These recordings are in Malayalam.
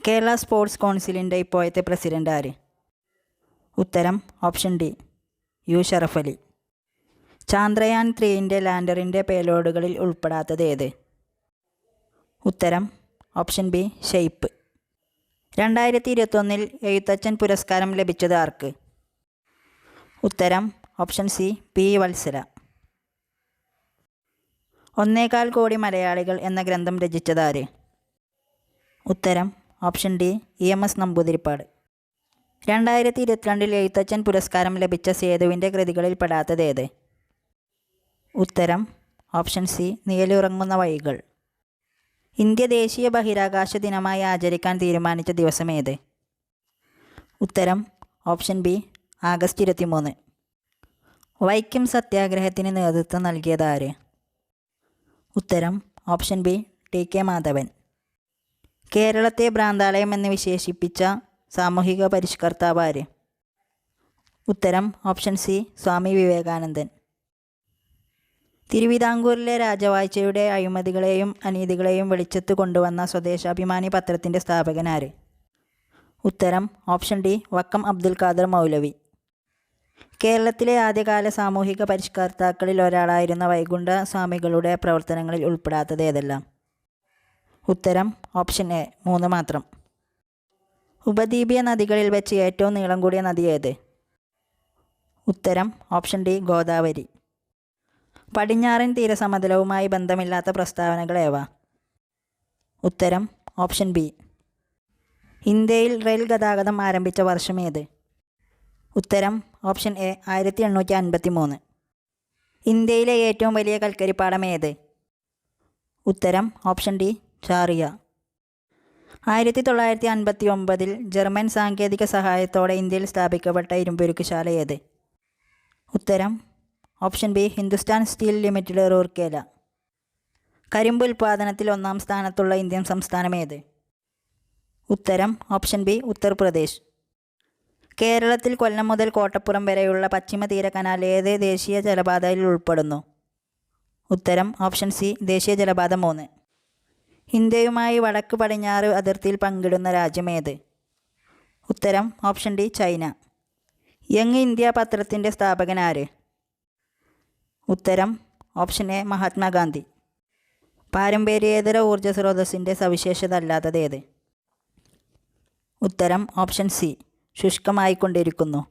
കേരള സ്പോർട്സ് കൗൺസിലിൻ്റെ ഇപ്പോഴത്തെ പ്രസിഡന്റ് ആര്? ഉത്തരം option D U Sharaf Ali. Chandrayaan 3ൻ്റെ ലാൻഡറിൻ്റെ പേലോഡുകളിൽ ഉൾപ്പെടാത്തത് ഏത്? ഉത്തരം ഓപ്ഷൻ ബി ഷെയ്പ്പ്. 2021 എഴുത്തച്ഛൻ പുരസ്കാരം ലഭിച്ചത് ആർക്ക്? ഉത്തരം ഓപ്ഷൻ സി പി വത്സല. 1.25 കോടി മലയാളികൾ എന്ന ഗ്രന്ഥം രചിച്ചതാര്? ഉത്തരം option D EMS Namboodiripad. 2022 Ezhuthachan പുരസ്കാരം ലഭിച്ച സേതുവിൻ്റെ കൃതികളിൽ പെടാത്തത് ഏത്? ഉത്തരം ഓപ്ഷൻ സി നിഴലുറങ്ങുന്ന വഴികൾ. ഇന്ത്യ ദേശീയ ബഹിരാകാശ ദിനമായി ആചരിക്കാൻ തീരുമാനിച്ച ദിവസം ഏത്? ഉത്തരം ഓപ്ഷൻ ബി ആഗസ്റ്റ് 23. വൈക്കം സത്യാഗ്രഹത്തിന് നേതൃത്വം നൽകിയത് ആര്? ഉത്തരം ഓപ്ഷൻ ബി TK മാധവൻ. കേരളത്തെ ഭ്രാന്താലയം എന്ന് വിശേഷിപ്പിച്ച സാമൂഹിക പരിഷ്കർത്താവ് ആര്? ഉത്തരം ഓപ്ഷൻ സി സ്വാമി വിവേകാനന്ദൻ. തിരുവിതാംകൂറിലെ രാജവാഴ്ചയുടെ അഴിമതികളെയും അനീതികളെയും വെളിച്ചത്ത് കൊണ്ടുവന്ന സ്വദേശാഭിമാനി പത്രത്തിൻ്റെ സ്ഥാപകൻ ആര്? ഉത്തരം ഓപ്ഷൻ ഡി വക്കം അബ്ദുൽ ഖാദർ മൗലവി. കേരളത്തിലെ ആദ്യകാല സാമൂഹിക പരിഷ്കർത്താക്കളിൽ ഒരാളായിരുന്ന വൈകുണ്ഠ സ്വാമികളുടെ പ്രവർത്തനങ്ങളിൽ ഉൾപ്പെടാത്തത് ഏതെല്ലാം? ഉത്തരം ഓപ്ഷൻ എ 3 മാത്രം. ഉപദ്വീപീയ നദികളിൽ വെച്ച് ഏറ്റവും നീളം കൂടിയ നദി ഏത്? ഉത്തരം ഓപ്ഷൻ ഡി ഗോദാവരി. പടിഞ്ഞാറൻ തീരസമതലവുമായി ബന്ധമില്ലാത്ത പ്രസ്താവനകൾ ഏവ? ഉത്തരം ഓപ്ഷൻ ബി. ഇന്ത്യയിൽ റെയിൽ ഗതാഗതം ആരംഭിച്ച വർഷം ഏത്? ഉത്തരം ഓപ്ഷൻ എ 1853. ഇന്ത്യയിലെ ഏറ്റവും വലിയ കൽക്കരിപ്പാടം ഏത്? ഉത്തരം ഓപ്ഷൻ ഡി ചാറിയ. 1959 ജർമ്മൻ സാങ്കേതിക സഹായത്തോടെ ഇന്ത്യയിൽ സ്ഥാപിക്കപ്പെട്ട ഇരുമ്പുരുക്കുശാല ഏത്? ഉത്തരം option B Hindustan steel limited Rourkela. കരിമ്പ് ഉൽപ്പാദനത്തിൽ 1ാം സ്ഥാനത്തുള്ള ഇന്ത്യൻ സംസ്ഥാനം ഏത്? ഉത്തരം ഓപ്ഷൻ ബി ഉത്തർപ്രദേശ്. കേരളത്തിൽ കൊല്ലം മുതൽ കോട്ടപ്പുറം വരെയുള്ള പശ്ചിമ തീര കനാൽ ഏത് ദേശീയ ജലപാതയിൽ ഉൾപ്പെടുന്നു? ഉത്തരം ഓപ്ഷൻ സി ദേശീയ ജലപാത 3. ഇന്ത്യയുമായി വടക്ക് പടിഞ്ഞാറ് അതിർത്തിയിൽ പങ്കിടുന്ന രാജ്യം ഏത്? ഉത്തരം option D China. Young India പത്രത്തിൻ്റെ സ്ഥാപകൻ ആര്? ഉത്തരം ഓപ്ഷൻ എ മഹാത്മാഗാന്ധി. പാരമ്പര്യേതര ഊർജ്ജ സ്രോതസ്സിൻ്റെ സവിശേഷത അല്ലാത്തത് ഏത്? ഉത്തരം ഓപ്ഷൻ സി ശുഷ്കമായിക്കൊണ്ടിരിക്കുന്നു.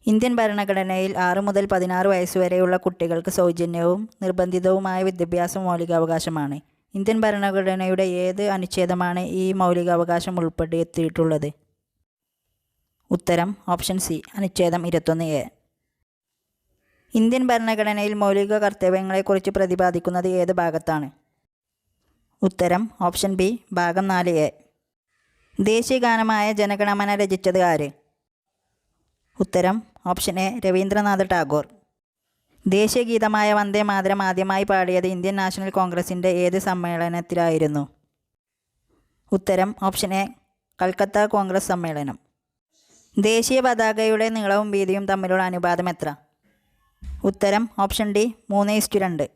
ഇന്ത്യൻ ഭരണഘടനയിൽ 6 മുതൽ 16 വയസ്സുവരെയുള്ള കുട്ടികൾക്ക് സൗജന്യവും നിർബന്ധിതവുമായ വിദ്യാഭ്യാസം മൗലികാവകാശമാണ്. ഇന്ത്യൻ ഭരണഘടനയുടെ ഏത് അനുച്ഛേദമാണ് ഈ മൗലികാവകാശം ഉൾപ്പെടുത്തിയിട്ടുള്ളത്? ഉത്തരം ഓപ്ഷൻ സി അനുച്ഛേദം 21A. ഇന്ത്യൻ ഭരണഘടനയിൽ മൗലിക കർത്തവ്യങ്ങളെക്കുറിച്ച് പ്രതിപാദിക്കുന്നത് ഏത് ഭാഗത്താണ്? ഉത്തരം ഓപ്ഷൻ ബി ഭാഗം 4A. ദേശീയ ഗാനമായ ജനഗണമന രചിച്ചത് ആര്? ഉത്തരം ഓപ്ഷൻ എ രവീന്ദ്രനാഥ ടാഗോർ. ദേശീയ ഗീതമായ വന്ദേ മാതരം ആദ്യമായി പാടിയത് ഇന്ത്യൻ നാഷണൽ കോൺഗ്രസിൻ്റെ ഏത് സമ്മേളനത്തിലായിരുന്നു? ഉത്തരം ഓപ്ഷൻ എ കൽക്കത്ത കോൺഗ്രസ് സമ്മേളനം. ദേശീയ പതാകയുടെ നീളവും വീതിയും തമ്മിലുള്ള അനുപാതം എത്ര? ഉത്തരം ഓപ്ഷൻ ഡി 3:2.